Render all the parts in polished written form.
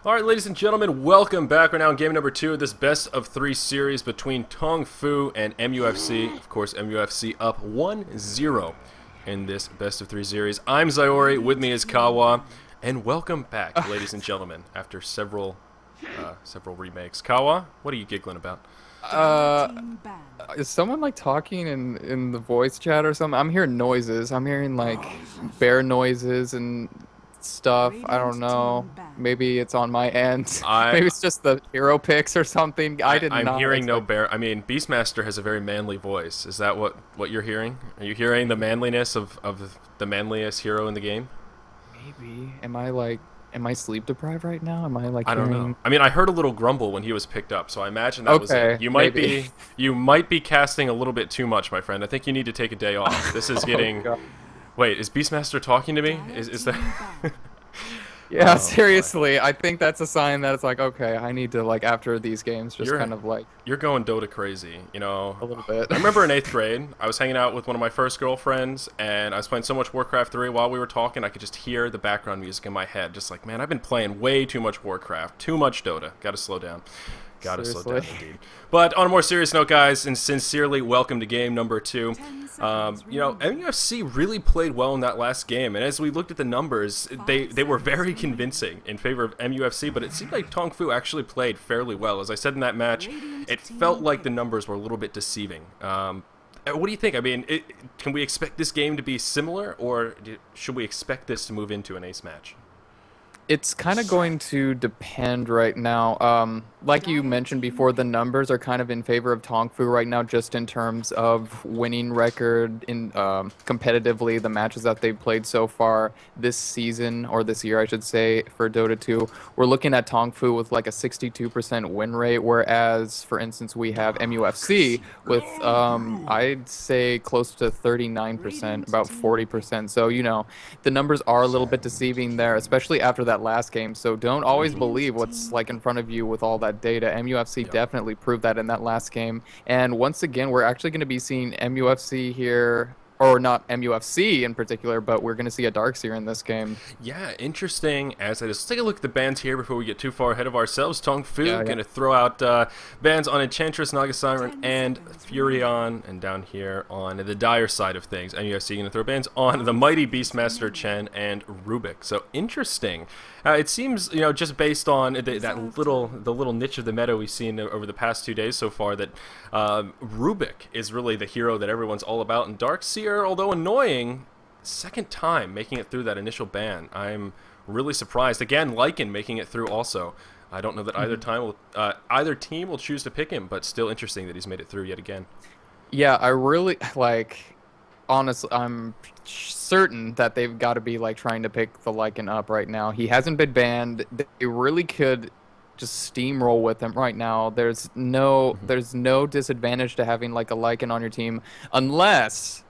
Alright, ladies and gentlemen, welcome back. We're now in game number 2 of this best of 3 series between TongFu and MUFC. Of course, MUFC up 1-0 in this best of 3 series. I'm Zyori, with me is Kawa, and welcome back, ladies and gentlemen, after several remakes. Kawa, what are you giggling about? Is someone like talking in the voice chat or something? I'm hearing noises. I'm hearing like bear noises and stuff. I don't know. Maybe it's on my end. Maybe it's just the hero picks or something. I'm hearing no bear. I mean, Beastmaster has a very manly voice. Is that what you're hearing? Are you hearing the manliness of the manliest hero in the game? Maybe. Am I sleep deprived right now? Am I like I don't hearing... know. I mean, I heard a little grumble when he was picked up, so I imagine that was it. You might be casting a little bit too much, my friend. I think you need to take a day off. This is getting... God. Wait, is Beastmaster talking to me? Is that... Yeah, seriously. I think that's a sign that it's like, okay, I need to, like, after these games, just kind of like... You're going Dota crazy, you know? A little bit. I remember in 8th grade, I was hanging out with one of my first girlfriends, and I was playing so much Warcraft 3 while we were talking, I could just hear the background music in my head. Just like, man, I've been playing way too much Warcraft. Too much Dota. Gotta slow down. Gotta slow down, indeed. But on a more serious note, guys, and sincerely welcome to game number 2. You know, MUFC really played well in that last game, and as we looked at the numbers, they were very convincing in favor of MUFC, but it seemed like TongFu actually played fairly well. As I said in that match, it felt like the numbers were a little bit deceiving. What do you think? I mean, can we expect this game to be similar, or should we expect this to move into an ace match? It's kind of going to depend right now. Like you mentioned before, the numbers are kind of in favor of TongFu right now, just in terms of winning record in competitively, the matches that they've played so far this season, or this year, I should say, for Dota 2. We're looking at TongFu with like a 62% win rate, whereas, for instance, we have MUFC with, I'd say, close to 39%, about 40%. So, you know, the numbers are a little bit deceiving there, especially after that last game. So don't always believe what's like in front of you with all that data. MUFC definitely proved that in that last game. And once again, we're actually going to be seeing MUFC here, or not MUFC in particular, but we're going to see a Darkseer in this game. Yeah, interesting. As I just take a look at the bans here before we get too far ahead of ourselves. TongFu going to throw out bans on Enchantress, Naga Siren, and Furion, and down here on the dire side of things, MUFC going to throw bans on the mighty Beastmaster, Chen, and Rubik. So interesting. It seems, you know, just based on the little niche of the meta we've seen over the past 2 days so far, that Rubik is really the hero that everyone's all about, and Darkseer, although annoying, second time making it through that initial ban. I'm really surprised. Again, Lycan making it through also. I don't know that either team will choose to pick him, but still interesting that he's made it through yet again. Yeah, I really like. Honestly, I'm certain that they've got to be like trying to pick the Lycan up right now. He hasn't been banned. They really could just steamroll with him right now. There's no disadvantage to having like a Lycan on your team, unless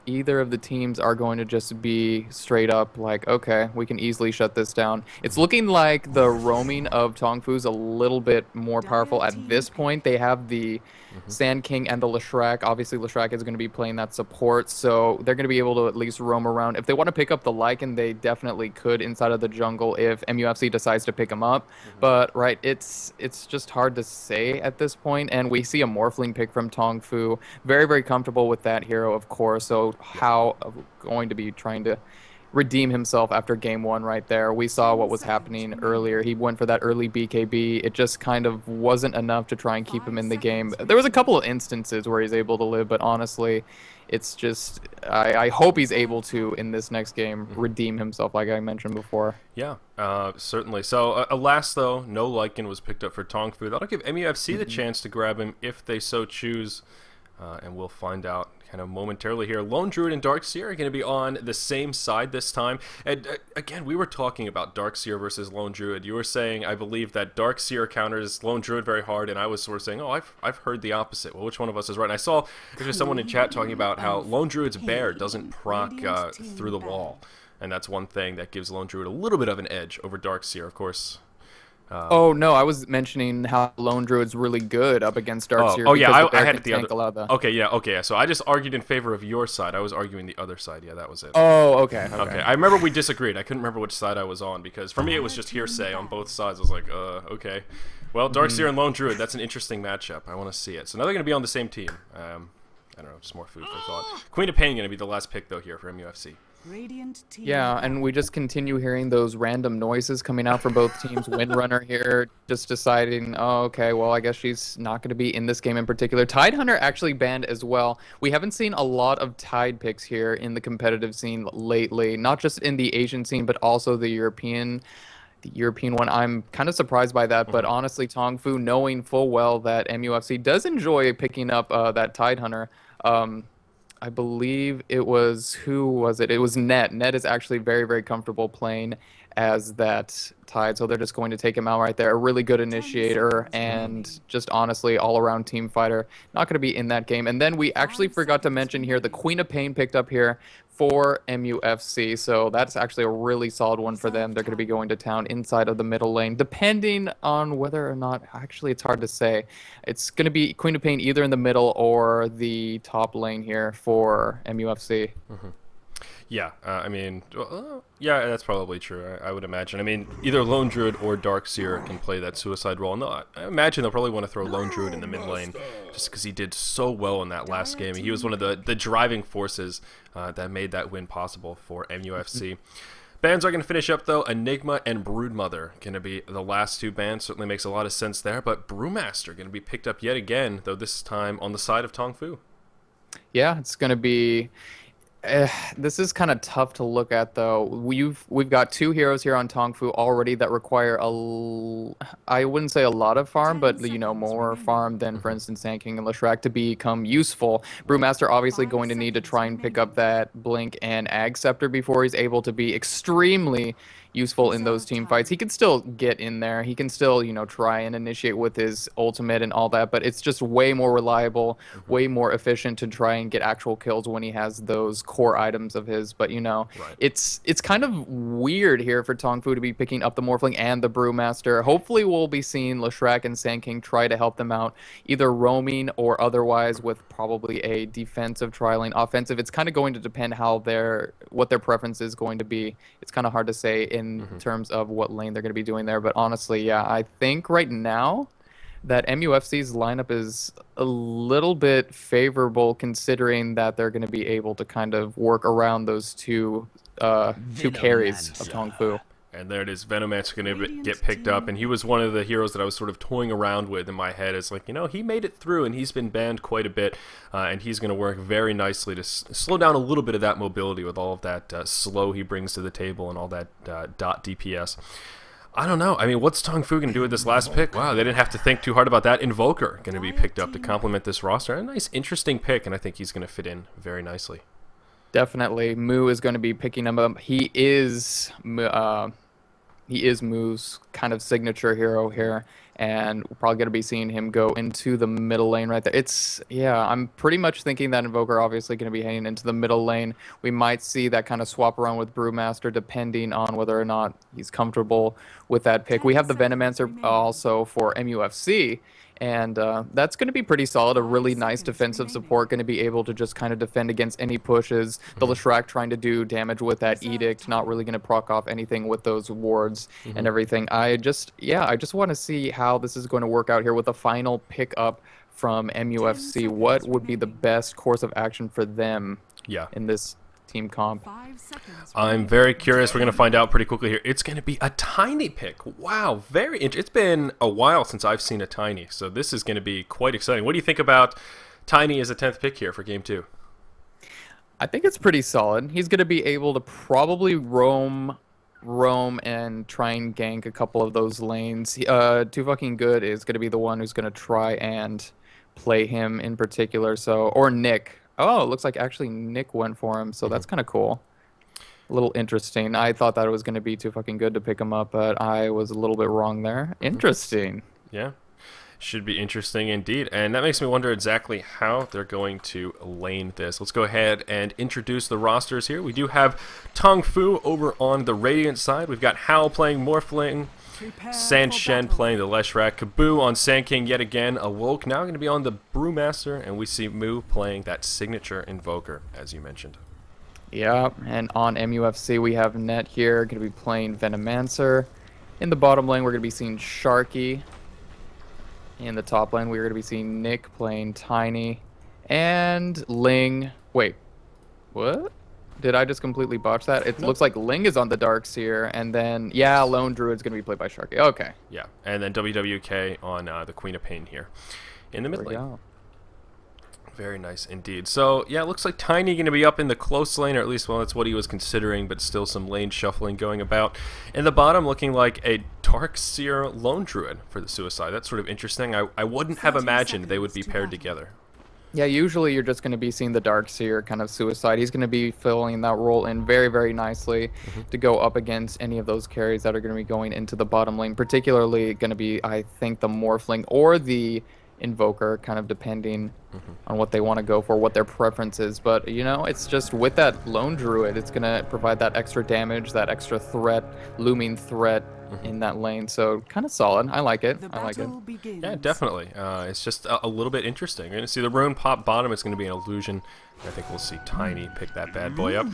either of the teams are going to just be straight up like, okay, we can easily shut this down. It's looking like the roaming of TongFu is a little bit more powerful at this point. They have the Sand King and the Leshrac. Obviously, Leshrac is going to be playing that support, so they're going to be able to at least roam around. If they want to pick up the Lycan, they definitely could inside of the jungle if MUFC decides to pick him up. But, right, it's just hard to say at this point, and we see a Morphling pick from TongFu. Very, very comfortable with that hero, of course, so how going to be trying to redeem himself after game 1 right there. We saw what was happening earlier. He went for that early BKB. It just kind of wasn't enough to try and keep him in the game. There was a couple of instances where he's able to live, but honestly, it's just, I hope he's able to, in this next game, redeem himself like I mentioned before. Yeah, certainly. So, alas though, no Lycan was picked up for TongFu. That'll give MUFC the chance to grab him if they so choose, and we'll find out kind of momentarily here. Lone Druid and Darkseer are going to be on the same side this time. And again, we were talking about Darkseer versus Lone Druid. You were saying, I believe, that Darkseer counters Lone Druid very hard, and I was sort of saying, oh, I've heard the opposite. Well, which one of us is right? And I saw there's someone in chat talking about how Lone Druid's bear doesn't proc through the wall. And that's one thing that gives Lone Druid a little bit of an edge over Darkseer, of course. Oh no, I was mentioning how Lone Druid's really good up against Darkseer yeah, because I had it the other. Allowed the... Okay, yeah, okay. So I just argued in favor of your side. I was arguing the other side. Yeah, that was it. Oh, okay. Okay. I remember we disagreed. I couldn't remember which side I was on because for me it was just hearsay on both sides. I was like, okay. Well, Darkseer and Lone Druid, that's an interesting matchup. I want to see it. So now they're going to be on the same team. I don't know, just more food for thought. Queen of Pain going to be the last pick though here for MUFC. Yeah, and we just continue hearing those random noises coming out from both teams. Windrunner here just deciding, oh, okay, well, I guess she's not going to be in this game in particular. Tidehunter actually banned as well. We haven't seen a lot of Tide picks here in the competitive scene lately, not just in the Asian scene, but also the European one. I'm kind of surprised by that, but honestly, TongFu, knowing full well that MUFC does enjoy picking up that Tidehunter, I believe it was, who was it? It was Net. Net is actually very, very comfortable playing as that Tide, so they're just going to take him out right there. A really good initiator and just honestly all-around team fighter. Not going to be in that game. And then we actually forgot to mention here the Queen of Pain picked up here for MUFC, so that's actually a really solid one for them. They're going to be going to town inside of the middle lane, depending on whether or not, actually it's hard to say. It's going to be Queen of Pain either in the middle or the top lane here for MUFC. Yeah, I mean, yeah, that's probably true. I would imagine. I mean, either Lone Druid or Darkseer can play that suicide role. No, I imagine they'll probably want to throw Lone Druid in the mid lane, just because he did so well in that last game. He was one of the driving forces that made that win possible for MUFC. Bans are going to finish up, though. Enigma and Broodmother going to be the last two bans. Certainly makes a lot of sense there. But Brewmaster going to be picked up yet again, though this time on the side of TongFu. Yeah, it's going to be... this is kind of tough to look at, though. We've got two heroes here on TongFu already that require I wouldn't say a lot of farm, but more farm than, for instance, Sand King and Leshrac to become useful. Brewmaster obviously going to need to try and pick up that Blink and Ag Scepter before he's able to be extremely useful in those team fights. He can still get in there. He can still, try and initiate with his ultimate and all that, but it's just way more reliable, way more efficient to try and get actual kills when he has those core items of his. But, it's kind of weird here for TongFu to be picking up the Morphling and the Brewmaster. Hopefully we'll be seeing Leshrac and Sand King try to help them out, either roaming or otherwise with probably a defensive trialing. Offensive, it's kind of going to depend what their preference is going to be. It's kind of hard to say in terms of what lane they're going to be doing there. But honestly, yeah, I think right now that MUFC's lineup is a little bit favorable considering that they're going to be able to kind of work around those two carries of TongFu. And there it is, Venomancer going to get picked up, and he was one of the heroes that I was sort of toying around with in my head. It's like, he made it through, and he's been banned quite a bit, and he's going to work very nicely to slow down a little bit of that mobility with all of that slow he brings to the table and all that dot DPS. I don't know. I mean, what's TongFu going to do with this last pick? Wow, they didn't have to think too hard about that. Invoker going to be picked up to complement this roster. A nice, interesting pick, and I think he's going to fit in very nicely. Definitely. Moo is going to be picking him up. He is Moo's kind of signature hero here, and we're probably going to be seeing him go into the middle lane right there. I'm pretty much thinking that Invoker obviously going to be heading into the middle lane. We might see that kind of swap around with Brewmaster depending on whether or not he's comfortable with that pick. We have the Venomancer also for MUFC, and that's going to be pretty solid. A really nice defensive support, going to be able to just kind of defend against any pushes. The Leshrac trying to do damage with that Edict, not really going to proc off anything with those wards and everything. I just want to see how this is going to work out here with the final pickup from MUFC. What would be the best course of action for them in this team comp? I'm very curious. We're going to find out pretty quickly here. It's going to be a Tiny pick. Wow, very interesting. It's been a while since I've seen a Tiny, so this is going to be quite exciting. What do you think about Tiny as a 10th pick here for Game 2? I think it's pretty solid. He's going to be able to probably roam and try and gank a couple of those lanes. Too Fucking Good is going to be the one who's going to try and play him in particular. Or Nick. Oh, it looks like actually Nick went for him, so that's kind of cool. A little interesting. I thought that it was going to be Too Fucking Good to pick him up, but I was a little bit wrong there. Interesting. Yeah. Should be interesting indeed, and that makes me wonder exactly how they're going to lane this. Let's go ahead and introduce the rosters here. We do have TongFu over on the Radiant side. We've got Hao playing Morphling, San Shen playing the Leshrac, Kaboo on Sand King yet again, Awoke now going to be on the Brewmaster, and we see Mu playing that signature Invoker, as you mentioned. Yeah, and on MUFC we have Net here, going to be playing Venomancer. In the bottom lane we're going to be seeing Sharky. In the top lane, we're going to be seeing Nick playing Tiny. And Ling... Wait. What? Did I just completely botch that? It looks like Ling is on the Darkseer. And then, yeah, Lone Druid's going to be played by Sharky. Okay. Yeah, and then WWK on the Queen of Pain here in the mid lane. Very nice indeed. So, yeah, it looks like Tiny going to be up in the close lane, or at least, well, that's what he was considering, but still some lane shuffling going about. In the bottom, looking like a Darkseer Lone Druid for the Suicide. That's sort of interesting. I wouldn't have imagined they would be paired together. Yeah, usually you're just going to be seeing the Darkseer kind of Suicide. He's going to be filling that role in very, very nicely to go up against any of those carries that are going to be going into the bottom lane, particularly going to be, I think, the Morphling or the Invoker, kind of depending on what they want to go for, what their preference is. But, you know, it's just with that Lone Druid, it's going to provide that extra damage, that extra threat, looming threat in that lane. So, kind of solid. I like it. I like it. Yeah, definitely. It's just a little bit interesting. You're going to see the Rune pop bottom. It's going to be an illusion. I think we'll see Tiny pick that bad boy up.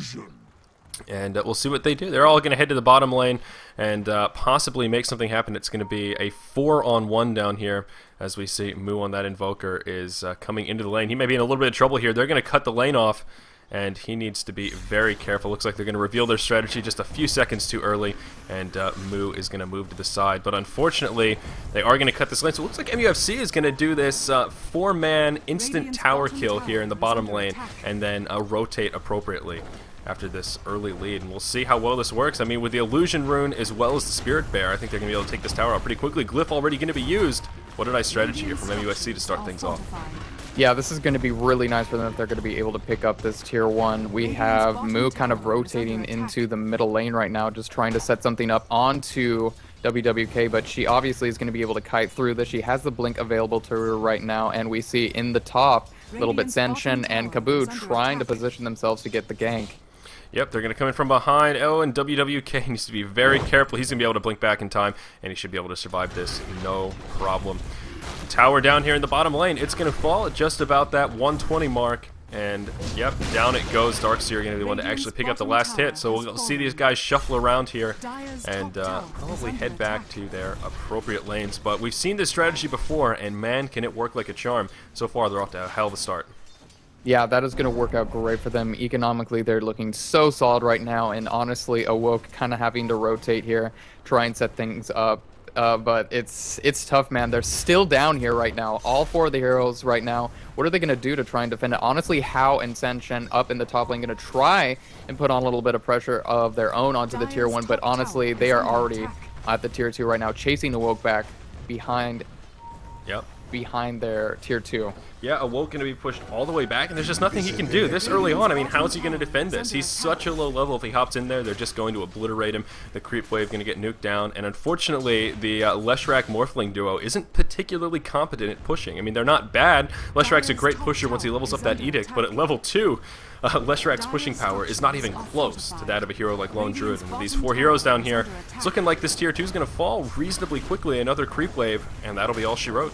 And we'll see what they do. They're all going to head to the bottom lane and possibly make something happen. It's going to be a 4-on-1 down here, as we see Mu on that Invoker is coming into the lane. He may be in a little bit of trouble here. They're going to cut the lane off, and he needs to be very careful. Looks like they're going to reveal their strategy just a few seconds too early, and Mu is going to move to the side. But unfortunately, they are going to cut this lane. So it looks like MUFC is going to do this 4-man instant tower kill here in the bottom lane, and then rotate appropriately after this early lead, and we'll see how well this works. I mean, with the Illusion Rune as well as the Spirit Bear, I think they're going to be able to take this tower out pretty quickly. Glyph already going to be used. What a nice strategy here from MUSC to start things off. Yeah, this is going to be really nice for them if they're going to be able to pick up this tier 1. We have Mu kind of rotating into the middle lane right now, just trying to set something up onto WWK, but she obviously is going to be able to kite through this. She has the blink available to her right now, and we see in the top, a little bit San Shen and Kaboo trying to position themselves to get the gank. Yep, they're going to come in from behind. Oh, and WWK needs to be very careful. He's going to be able to blink back in time, and he should be able to survive this no problem. Tower down here in the bottom lane. It's going to fall at just about that 120 mark. And, yep, down it goes. Darkseer going to be the one to actually pick up the last hit. So we'll see these guys shuffle around here and probably head back to their appropriate lanes. But we've seen this strategy before, and man, can it work like a charm. So far, they're off to a hell of a start. Yeah, that is going to work out great for them. Economically, they're looking so solid right now, and honestly, Awoke kind of having to rotate here, try and set things up. But it's tough, man. They're still down here right now. All 4 of the heroes right now. What are they going to do to try and defend it? Honestly, Hao and San Shen up in the top lane going to try and put on a little bit of pressure of their own onto the tier 1, but honestly, they are already at the tier 2 right now, chasing Awoke back behind their tier 2. Yeah, Awoke going to be pushed all the way back, and there's just nothing he can do this early on. I mean, how is he going to defend this? He's such a low level. If he hops in there, they're just going to obliterate him. The creep wave going to get nuked down, and unfortunately, the Leshrac Morphling duo isn't particularly competent at pushing. I mean, they're not bad. Leshrac's a great pusher once he levels up that Edict, but at level 2, Leshrac's pushing power is not even close to that of a hero like Lone Druid. And with these 4 heroes down here, it's looking like this tier 2 is going to fall reasonably quickly. Another creep wave, and that'll be all she wrote.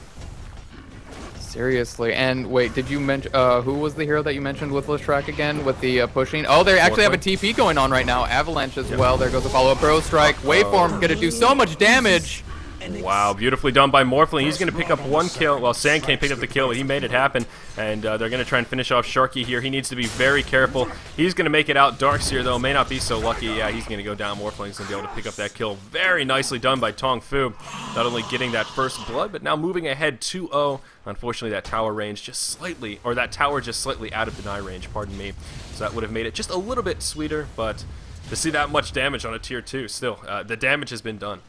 Seriously. And wait, did you mention who was the hero that you mentioned with Leshrac again with the pushing? Oh, they actually have a TP going on right now. Avalanche as well. There goes a follow-up Burrow Strike. Waveform gonna do so much damage. Wow, beautifully done by Morphling. He's going to pick up 1 kill. Well, Sand can't pick up the kill, but he made it happen. And they're going to try and finish off Sharky here. He needs to be very careful. He's going to make it out. Darkseer, though, may not be so lucky. Yeah, he's going to go down. Morphling's going to be able to pick up that kill. Very nicely done by TongFu. Not only getting that first blood, but now moving ahead 2-0. Unfortunately, that tower range just slightly, or that tower just slightly out of deny range, pardon me. So that would have made it just a little bit sweeter, but to see that much damage on a tier 2, still, the damage has been done.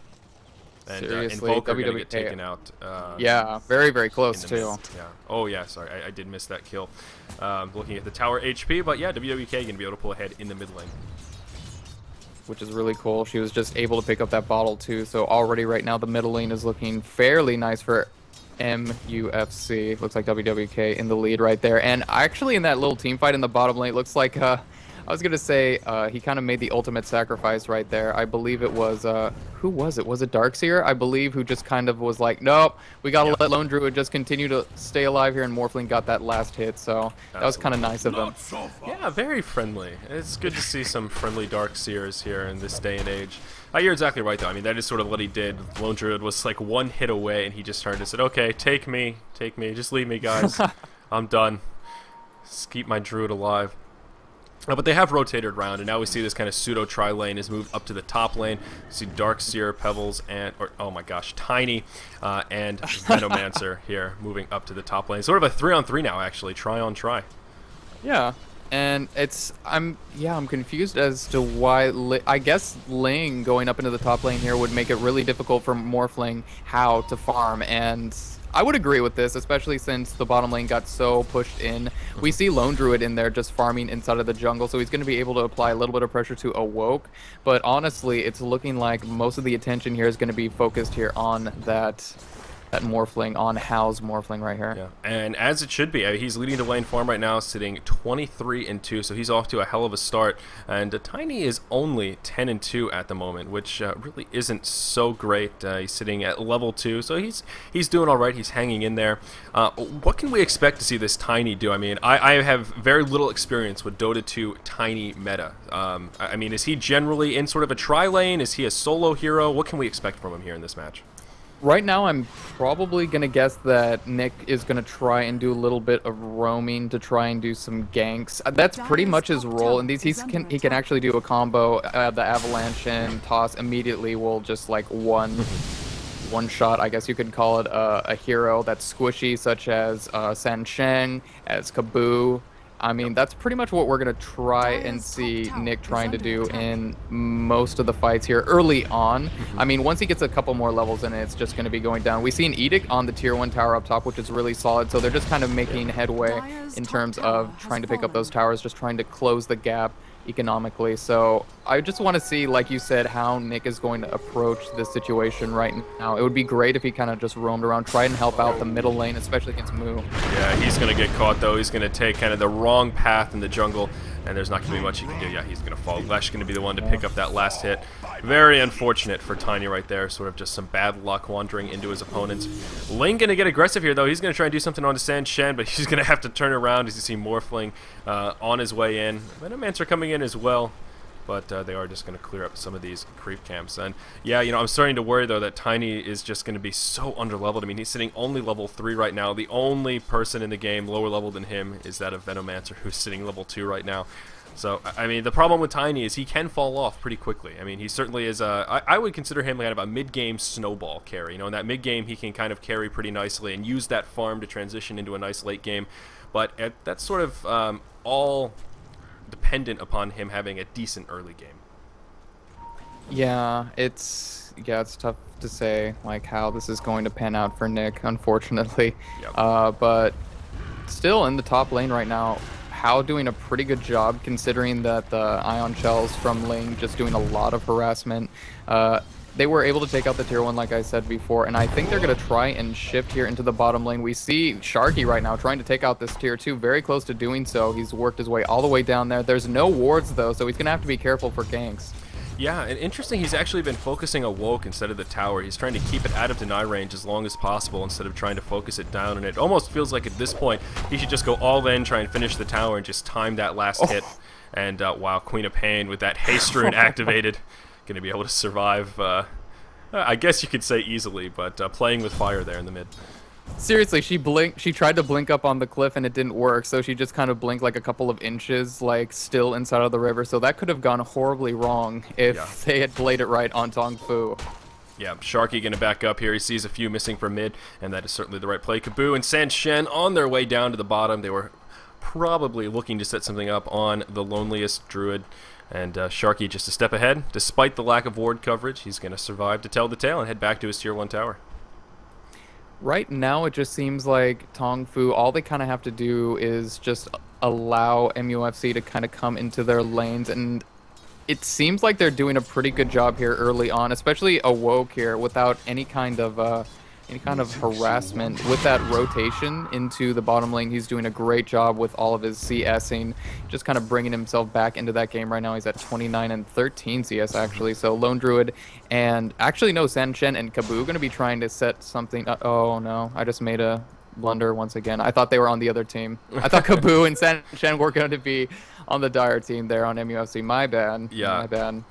And Invoker going to get taken out. Yeah, very, very close, too. Yeah. Oh, yeah, sorry. I did miss that kill. Looking at the tower HP, but yeah, WWK going to be able to pull ahead in the mid lane. Which is really cool. She was just able to pick up that bottle, too. So already right now, the middle lane is looking fairly nice for MUFC. Looks like WWK in the lead right there. And actually in that little team fight in the bottom lane, it looks like, I was going to say, he kind of made the ultimate sacrifice right there. I believe it was, who was it? Was it Darkseer? I believe, who just kind of was like, nope, we got to let Lone Druid just continue to stay alive here, and Morphling got that last hit, so that was kind of nice of them. Yeah, very friendly. It's good to see some friendly Darkseers here in this day and age. You're exactly right, though. I mean, that is sort of what he did. Lone Druid was like one hit away, and he just turned and said, okay, take me, just leave me, guys. I'm done. Just keep my Druid alive. But they have rotated around, and now we see this kind of pseudo tri-lane is moved up to the top lane. You see Darkseer, Pebbles, and, oh my gosh, Tiny, and Venomancer here moving up to the top lane. Sort of a 3-on-3 now, actually, try-on-try. Yeah. And I'm confused as to why, I guess Ling going up into the top lane here would make it really difficult for Morphling how to farm, and I would agree with this, especially since the bottom lane got so pushed in. We see Lone Druid in there just farming inside of the jungle, so he's going to be able to apply a little bit of pressure to Awoke, but honestly, it's looking like most of the attention here is going to be focused here on that Morphling, on Hal's Morphling right here. Yeah, and as it should be, he's leading the lane farm right now, sitting 23-2, so he's off to a hell of a start. And Tiny is only 10-2 at the moment, which really isn't so great. He's sitting at level 2, so he's doing all right. He's hanging in there. What can we expect to see this Tiny do? I mean, I have very little experience with Dota 2 Tiny meta. I mean, is he generally in sort of a tri-lane? Is he a solo hero? What can we expect from him here in this match? Right now, I'm probably going to guess that Nick is going to try and do a little bit of roaming to try and do some ganks. That's pretty much his role in these. He can actually do a combo. The Avalanche and Toss immediately will just like one shot, I guess you could call it, a hero that's squishy, such as San Sheng, as Kaboo. I mean, that's pretty much what we're going to try and see Nick trying to do in most of the fights here early on. I mean, once he gets a couple more levels in it, it's just going to be going down. We see an Edict on the tier 1 tower up top, which is really solid. So they're just kind of making headway in terms of trying to pick up those towers, just trying to close the gap economically. So I just want to see, like you said, how Nick is going to approach this situation right now. It would be great if he kind of just roamed around, tried and help out the middle lane, especially against Moo. Yeah, he's going to get caught, though. He's going to take kind of the wrong path in the jungle, and there's not going to be much he can do. Yeah, he's going to fall. Lesh going to be the one to pick up that last hit. Very unfortunate for Tiny right there. Sort of just some bad luck wandering into his opponents. Ling going to get aggressive here, though. He's going to try and do something on San Shen, but he's going to have to turn around as you see Morphling on his way in. Venomancer coming in as well, but they are just going to clear up some of these creep camps. And yeah, you know, I'm starting to worry, though, that Tiny is just going to be so underleveled. I mean, he's sitting only level 3 right now. The only person in the game lower level than him is that of Venomancer, who's sitting level 2 right now. So, I mean, the problem with Tiny is he can fall off pretty quickly. I mean, he certainly is I would consider him kind of a mid-game snowball carry. You know, in that mid-game, he can kind of carry pretty nicely and use that farm to transition into a nice late game. But that's sort of all dependent upon him having a decent early game. Yeah, it's tough to say, like, how this is going to pan out for Nick, unfortunately. Yep. But still in the top lane right now, How doing a pretty good job considering that the Ion Shells from Ling just doing a lot of harassment. They were able to take out the tier 1 like I said before, and I think they're going to try and shift here into the bottom lane. We see Sharky right now trying to take out this tier 2, very close to doing so. He's worked his way all the way down there. There's no wards though, so he's going to have to be careful for ganks. Yeah, and interesting, he's actually been focusing Awoke instead of the tower. He's trying to keep it out of deny range as long as possible instead of trying to focus it down, and it almost feels like at this point he should just go all in, try and finish the tower and just time that last hit. And wow, Queen of Pain with that haste rune activated, going to be able to survive, I guess you could say easily, but playing with fire there in the mid. Seriously, she tried to blink up on the cliff and it didn't work, so she just kind of blinked like a couple of inches, like still inside of the river. So that could have gone horribly wrong if they had played it right on TongFu. Yeah, Sharky going to back up here. He sees a few missing from mid, and that is certainly the right play. Kaboo and San Shen on their way down to the bottom. They were probably looking to set something up on the loneliest druid. And Sharky just a step ahead. Despite the lack of ward coverage, he's going to survive to tell the tale and head back to his tier 1 tower. Right now, it just seems like TongFu, all they kind of have to do is just allow MUFC to kind of come into their lanes, and it seems like they're doing a pretty good job here early on, especially Awoke here, without any kind of any kind of harassment with that rotation into the bottom lane. He's doing a great job with all of his CSing, just kind of bringing himself back into that game right now. He's at 29 and 13 CS actually. So Lone Druid and actually no, Sanchen and Kabu going to be trying to set something. Oh no, I just made a blunder once again. I thought they were on the other team. I thought Kabu and Sanchen were going to be on the Dire team there on MUFC. My bad. Yeah. My bad.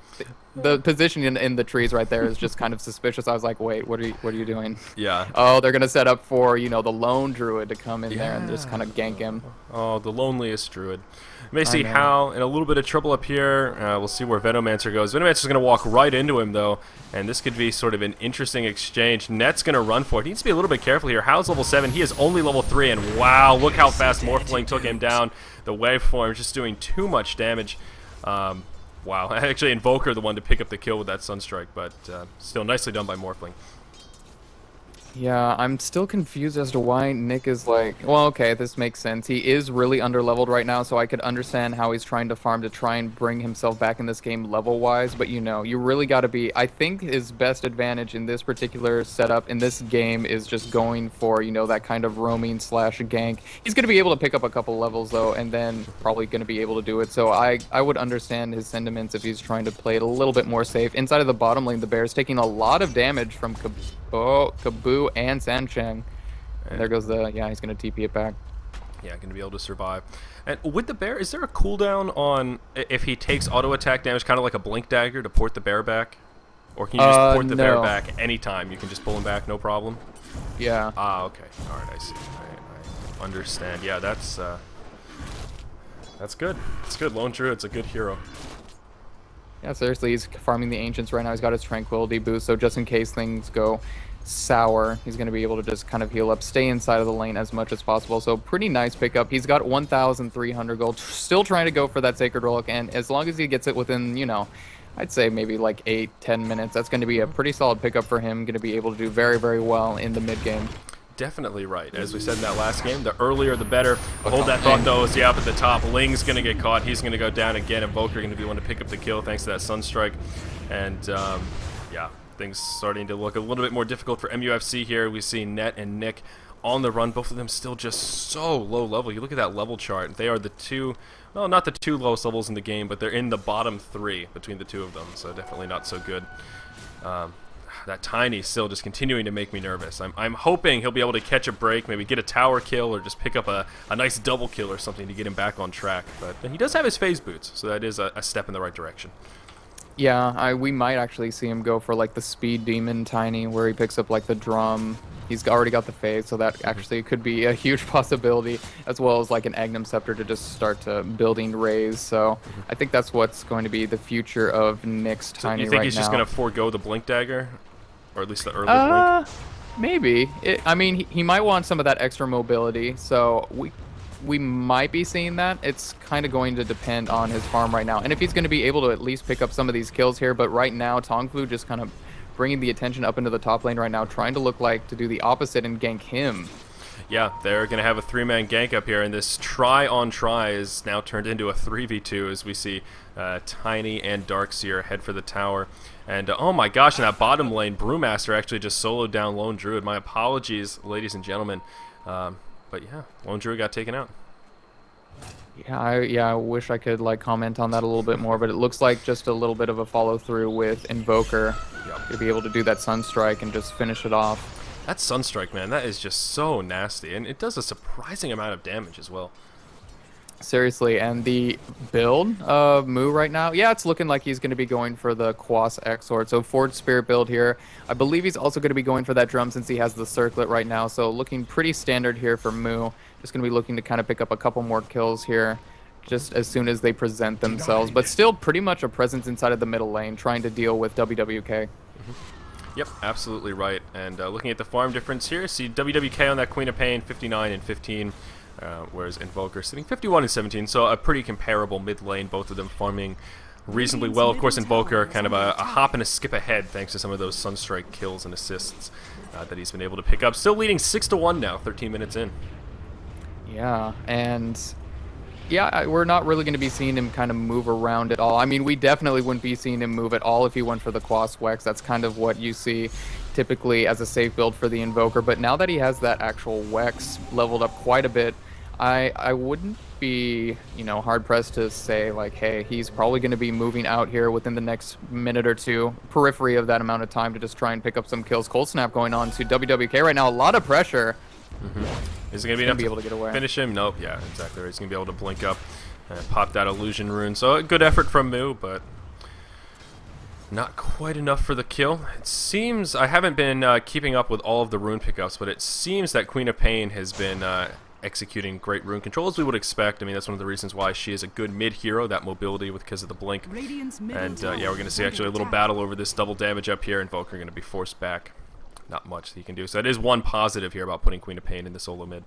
The position in the trees right there is just kind of suspicious. I was like, wait, what are you doing? Yeah. Oh, they're gonna set up for, you know, the lone druid to come in there and just kind of gank him. Oh, the loneliest druid. May see Hal in a little bit of trouble up here. We'll see where Venomancer goes. Venomancer's going to walk right into him, though, and this could be sort of an interesting exchange. Net's going to run for it. He needs to be a little bit careful here. Hal's level 7. He is only level 3, and wow, look how fast Morphling took him down. The waveform just doing too much damage. Wow, actually Invoker the one to pick up the kill with that Sunstrike, but still nicely done by Morphling. Yeah, I'm still confused as to why Nick is like, well, okay, this makes sense. He is really underleveled right now, so I could understand how he's trying to farm to try and bring himself back in this game level-wise, but you know, you really got to be, I think his best advantage in this particular setup in this game is just going for, you know, that kind of roaming slash gank. He's going to be able to pick up a couple levels, though, and then probably going to be able to do it, so I would understand his sentiments if he's trying to play it a little bit more safe. Inside of the bottom lane, the Bear's taking a lot of damage from Kabu and Sancheng. And there goes the, yeah, he's going to TP it back. Yeah, going to be able to survive. And with the Bear, is there a cooldown on if he takes auto attack damage, kind of like a Blink Dagger to port the Bear back? Or can you just port the Bear back anytime? You can just pull him back, no problem? Yeah. Ah, okay. Alright, I see. I understand. Yeah, that's good. It's good. Lone Druid's a good hero. Yeah, seriously, he's farming the Ancients right now. He's got his Tranquility boost, so just in case things go sour, he's going to be able to just kind of heal up, stay inside of the lane as much as possible. So pretty nice pickup. He's got 1,300 gold, still trying to go for that Sacred Relic, and as long as he gets it within, you know, I'd say maybe like 8-10 minutes, that's going to be a pretty solid pickup for him. Going to be able to do very, very well in the mid game. Definitely right. As we said in that last game, the earlier the better. Hold that thought, though, as up at the top. Ling's going to get caught. He's going to go down again. Invoker going to be one to pick up the kill thanks to that Sunstrike. And, yeah, things starting to look a little bit more difficult for MUFC here. We see Net and Nick on the run. Both of them still just so low level. You look at that level chart. They are the two, well, not the two lowest levels in the game, but they're in the bottom 3 between the two of them. So definitely not so good. That Tiny still just continuing to make me nervous. I'm hoping he'll be able to catch a break, maybe get a tower kill, or just pick up a nice double kill or something to get him back on track. But he does have his phase boots, so that is a step in the right direction. Yeah, we might actually see him go for like the Speed Demon Tiny, where he picks up like the drum. He's already got the phase, so that actually could be a huge possibility, as well as like an Agnum Scepter to just start to building Raze. So I think that's what's going to be the future of Nick's Tiny right now. You think he's just going to forego the Blink Dagger? Or at least the early Blink? Maybe. I mean, he might want some of that extra mobility, so we might be seeing that. It's kind of going to depend on his farm right now. And if he's going to be able to at least pick up some of these kills here, but right now, TongFu just kind of bringing the attention up into the top lane right now, trying to look like to do the opposite and gank him. Yeah, they're going to have a 3-man gank up here, and this try-on-try is now turned into a 3v2 as we see Tiny and Darkseer head for the tower. And oh my gosh, in that bottom lane, Brewmaster actually just soloed down Lone Druid. My apologies, ladies and gentlemen. But yeah, Lone Druid got taken out. Yeah, I wish I could like comment on that a little bit more, but it looks like just a little bit of a follow-through with Invoker to be able to do that Sunstrike and just finish it off. That Sunstrike, man, that is just so nasty, and it does a surprising amount of damage as well. Seriously, and the build of Mu right now, yeah, it's looking like he's going to be going for the Quas Exort. So Forge Spirit build here. I believe he's also going to be going for that drum since he has the Circlet right now. So looking pretty standard here for Mu. Just going to be looking to kind of pick up a couple more kills here just as soon as they present themselves. But still pretty much a presence inside of the middle lane trying to deal with WWK. Yep, absolutely right. And looking at the farm difference here, see WWK on that Queen of Pain, 59 and 15. Whereas Invoker sitting 51 and 17, so a pretty comparable mid lane, both of them farming reasonably well. Of course, Invoker kind of a hop and a skip ahead thanks to some of those Sunstrike kills and assists that he's been able to pick up. Still leading 6-1 now, 13 minutes in. Yeah, and yeah, we're not really going to be seeing him kind of move around at all. I mean, we definitely wouldn't be seeing him move at all if he went for the Quas Wex. That's kind of what you see typically as a safe build for the Invoker, but now that he has that actual Wex leveled up quite a bit, I wouldn't be, you know, hard-pressed to say, like, hey, he's probably going to be moving out here within the next minute or two, periphery of that amount of time, to just try and pick up some kills. Cold Snap going on to WWK right now. A lot of pressure. Is it going to be able to get away? Finish him? Nope. Yeah, exactly. He's going to be able to blink up and pop that illusion rune. So a good effort from Mu, but not quite enough for the kill. It seems, I haven't been keeping up with all of the rune pickups, but it seems that Queen of Pain has been executing great rune control, as we would expect. I mean, that's one of the reasons why she is a good mid-hero, that mobility because of the blink. And yeah, we're going to see actually a little battle over this double damage up here, and Invoker going to be forced back. Not much that he can do. So that is one positive here about putting Queen of Pain in the solo mid.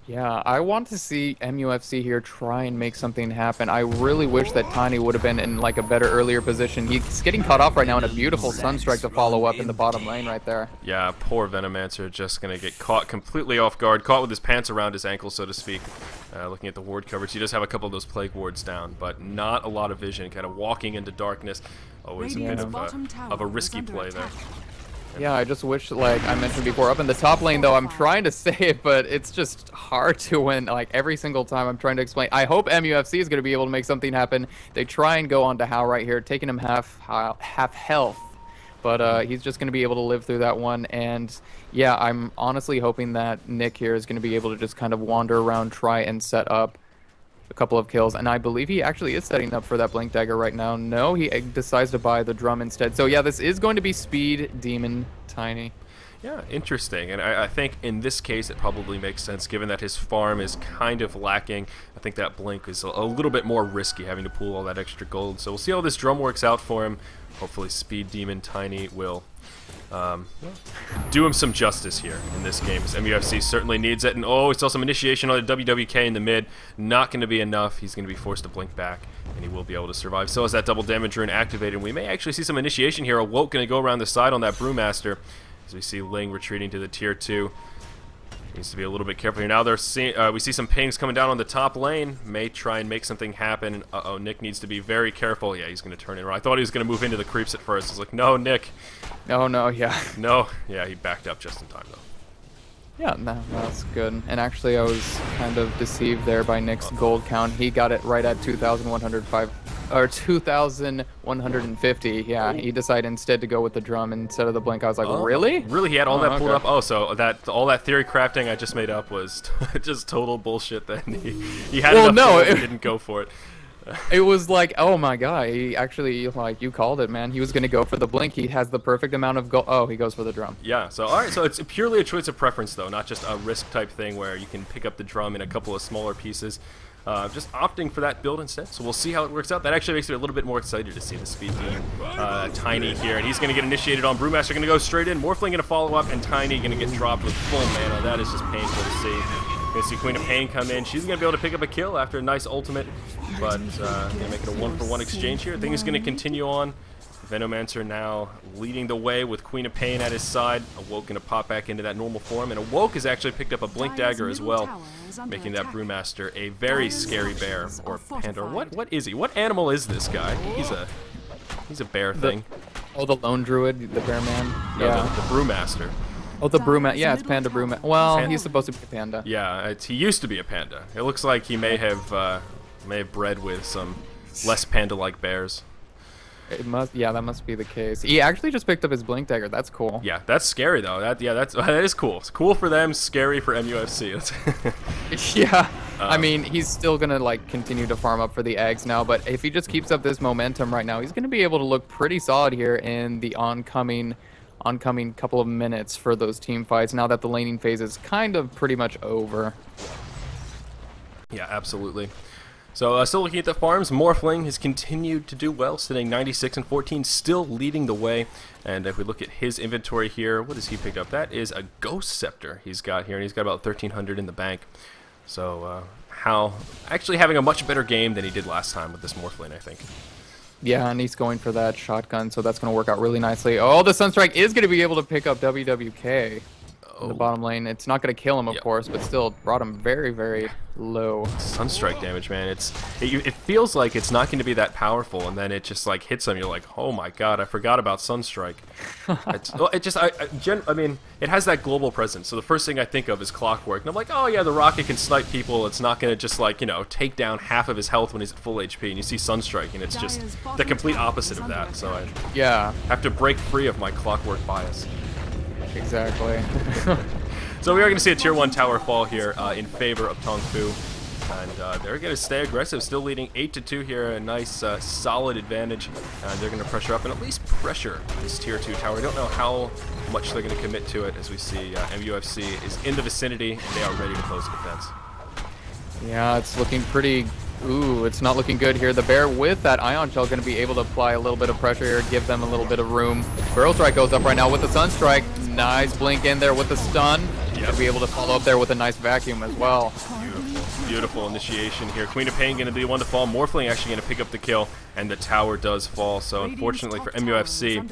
Yeah, I want to see MUFC here try and make something happen. I really wish that Tiny would have been in like a better earlier position. He's getting caught off right now in a beautiful Sunstrike to follow up in the bottom lane right there. Yeah, poor Venomancer just going to get caught completely off guard, caught with his pants around his ankle, so to speak. Looking at the ward coverage, he does have a couple of those plague wards down, but not a lot of vision, kind of walking into darkness. Always a bit of a risky play there. Yeah, I just wish, like I mentioned before, up in the top lane, though, I'm trying to say it, but it's just hard to win. Like, every single time I'm trying to explain. I hope MUFC is going to be able to make something happen. They try and go on to Hao right here, taking him half health. But he's just going to be able to live through that one. And, yeah, I'm honestly hoping that Nick here is going to be able to just kind of wander around, try and set up a couple of kills, and I believe he actually is setting up for that Blink Dagger right now. No, he decides to buy the drum instead. So yeah, this is going to be speed Demon Tiny. Yeah, interesting, and I think in this case it probably makes sense given that his farm is kind of lacking. I think that Blink is a little bit more risky, having to pool all that extra gold. So we'll see how this drum works out for him. Hopefully Speed Demon Tiny will do him some justice here in this game, as MUFC certainly needs it. And oh, we saw some initiation on the WWK in the mid. Not going to be enough. He's going to be forced to blink back, and he will be able to survive. So is that double damage rune activated, and we may actually see some initiation here. A Woke going to go around the side on that Brewmaster, as we see Ling retreating to the tier 2. Needs to be a little bit careful here. Now we see some pings coming down on the top lane. May try and make something happen. Uh-oh, Nick needs to be very careful. Yeah, he's going to turn it around. I thought he was going to move into the creeps at first. I was like, no, Nick. Oh, no, yeah. No, yeah, he backed up just in time, though. Yeah, no, that's good. And actually, I was kind of deceived there by Nick's gold count. He got it right at 2,105, or 2,150. Yeah, he decided instead to go with the drum instead of the blink. I was like, really? Really? He had all that pulled up? Oh, so all that theory crafting I just made up was just total bullshit then. He had enough he didn't go for it. It was like, oh my god, he actually, like, you called it, man. He was going to go for the blink. He has the perfect amount of gold. Oh, he goes for the drum. Yeah, so alright, so it's purely a choice of preference, though, not just a risk type thing where you can pick up the drum in a couple of smaller pieces. Just opting for that build instead, so we'll see how it works out. That actually makes me a little bit more excited to see the speed beam Tiny here, and he's going to get initiated on. Brewmaster going to go straight in, Morphling going to follow up, and Tiny going to get dropped with full mana. That is just painful to see. Going to see Queen of Pain come in. She's going to be able to pick up a kill after a nice ultimate, but going to make it a 1-for-1 exchange here. Thing is going to continue on. Venomancer now leading the way with Queen of Pain at his side. Awoke going to pop back into that normal form, and Awoke has actually picked up a Blink Dagger as well, making that Brewmaster a very scary bear, or panda. What is he? What animal is this guy? He's a bear thing. Oh, the lone druid, the bear man. No, yeah, the Brewmaster. Oh, the Brewmaster. Yeah, it's Panda Brewmaster. Well, he's supposed to be a panda. Yeah, he used to be a panda. It looks like he may have bred with some less panda-like bears. It must, yeah, that must be the case. He actually just picked up his Blink Dagger. That's cool. Yeah, that's scary though. That is cool. It's cool for them, scary for MUFC. Yeah, I mean, he's still gonna like continue to farm up for the eggs now, but if he just keeps up this momentum right now, he's gonna be able to look pretty solid here in the oncoming couple of minutes for those team fights. Now that the laning phase is kind of pretty much over. Yeah, absolutely. So still looking at the farms, Morphling has continued to do well, sitting 96 and 14, still leading the way. And if we look at his inventory here, what has he picked up? That is a Ghost Scepter he's got here, and he's got about 1,300 in the bank. So Hal actually having a much better game than he did last time with this Morphling, I think. Yeah, and he's going for that shotgun, so that's going to work out really nicely. Oh, the Sunstrike is going to be able to pick up WWK. in the bottom lane. It's not going to kill him, of course, but still brought him very, very low. Sunstrike damage, man. It feels like it's not going to be that powerful, and then it just like hits him. You're like, oh my god, I forgot about Sunstrike. I mean, it has that global presence. So the first thing I think of is Clockwork, and I'm like, oh yeah, the rocket can snipe people. It's not going to just like, you know, take down half of his health when he's at full HP. And you see Sunstrike, and it's just the complete opposite of that. So I have to break free of my Clockwork bias. Exactly. So we are going to see a tier 1 tower fall here in favor of TongFu. And they're going to stay aggressive, still leading 8-2 here. A nice, solid advantage. They're going to pressure up and at least pressure this tier 2 tower. I don't know how much they're going to commit to it, as we see MUFC is in the vicinity and they are ready to close the defense. Yeah, it's looking pretty... Ooh, it's not looking good here. The bear with that Ion Shell going to be able to apply a little bit of pressure here, give them a little bit of room. Barrel Strike goes up right now with the Sunstrike. Nice blink in there with the stun. Going to be able to follow up there with a nice vacuum as well. Beautiful initiation here. Queen of Pain going to be the one to fall. Morphling actually going to pick up the kill, and the tower does fall. So unfortunately for MUFC,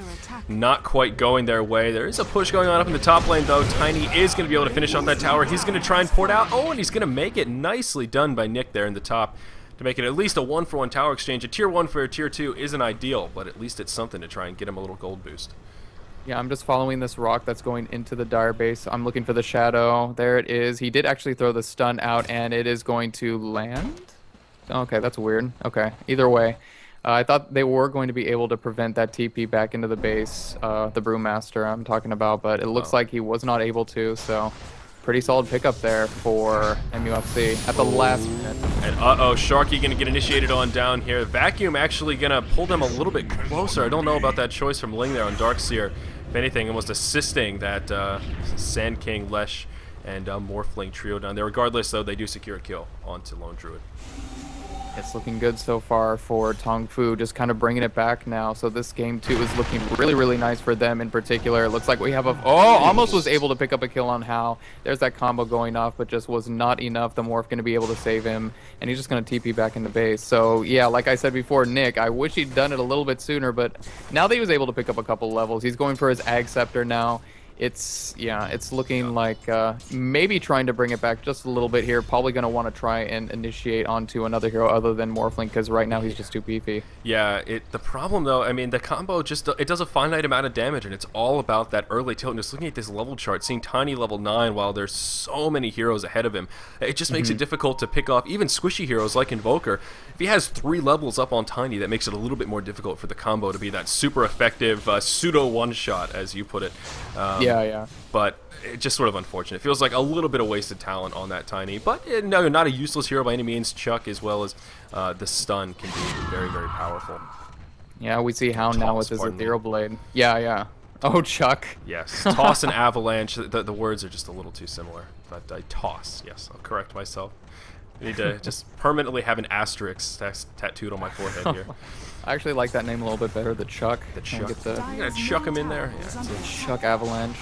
not quite going their way. There is a push going on up in the top lane, though. Tiny is going to be able to finish off that tower. He's going to try and port out. Oh, and he's going to make it. Nicely done by Nick there in the top to make it at least a 1-for-1 tower exchange. A tier 1 for a tier 2 isn't ideal, but at least it's something to try and get him a little gold boost. Yeah, I'm just following this rock that's going into the Dire base. I'm looking for the shadow. There it is. He did actually throw the stun out, and it is going to land. Okay, that's weird. Okay, either way. I thought they were going to be able to prevent that TP back into the base, the Brewmaster I'm talking about, but it looks like he was not able to, so pretty solid pickup there for MUFC at the last minute. And Sharky going to get initiated on down here. Vacuum actually going to pull them a little bit closer. I don't know about that choice from Ling there on Darkseer. If anything, almost assisting that Sand King, Lesh, and Morphling trio down there. Regardless, though, they do secure a kill onto Lone Druid. It's looking good so far for TongFu, just kind of bringing it back now. So this game, too, is looking really, really nice for them in particular. It looks like we have a... Oh, almost was able to pick up a kill on Hao. There's that combo going off, but just was not enough. The Morph going to be able to save him, and he's just going to TP back in the base. So, yeah, like I said before, Nick, I wish he'd done it a little bit sooner, but now that he was able to pick up a couple levels, he's going for his Ag Scepter now. It's looking like maybe trying to bring it back just a little bit here. Probably going to want to try and initiate onto another hero other than Morphling, because right now he's just too beefy. Yeah, the problem though, I mean, the combo just it does a finite amount of damage, and it's all about that early tilt. And just looking at this level chart, seeing Tiny level 9 while there's so many heroes ahead of him, it just makes it difficult to pick off even squishy heroes like Invoker. If he has 3 levels up on Tiny, that makes it a little bit more difficult for the combo to be that super effective pseudo one-shot, as you put it. Yeah. But it's just sort of unfortunate. It feels like a little bit of wasted talent on that Tiny. But no, not a useless hero by any means. Chuck, as well as the stun, can be very, very powerful. Yeah, we see how now with his Ethereal Blade. Yeah. Oh, Chuck. Yes. Toss and Avalanche. The words are just a little too similar. But toss. Yes, I'll correct myself. I need to just permanently have an asterisk tattooed on my forehead here. I actually like that name a little bit better, the Chuck. The Chuck. You gotta chuck him in there. Yeah, Chuck Avalanche.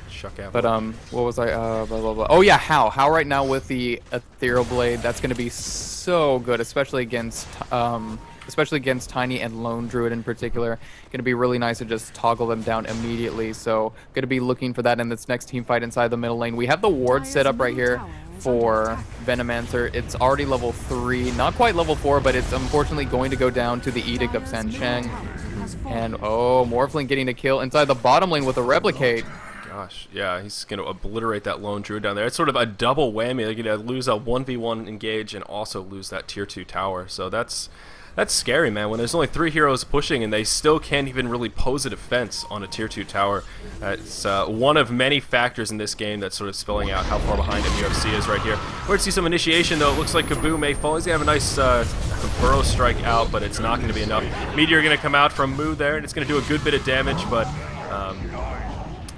Chuck Avalanche. But what was I? Blah, blah, blah. Oh yeah, How right now with the Ethereal Blade. That's gonna be so good, especially against Tiny and Lone Druid in particular. Gonna be really nice to just toggle them down immediately. So gonna be looking for that in this next team fight inside the middle lane. We have the ward set up right here for Venomancer. It's already level 3, not quite level 4, but it's unfortunately going to go down to the Edict of Sancheng. And Morphling getting a kill inside the bottom lane with a Replicate. Gosh, yeah, he's going to obliterate that Lone Druid down there. It's sort of a double whammy. They're going to lose a 1v1 engage and also lose that tier 2 tower. So that's scary, man, when there's only 3 heroes pushing and they still can't even really pose a defense on a tier 2 tower. It's one of many factors in this game that's sort of spelling out how far behind MUFC is right here. We're going to see some initiation, though. It looks like Kaboo may fall. He's going to have a nice Burrow Strike out, but it's not going to be enough. Meteor going to come out from Moo there, and it's going to do a good bit of damage, but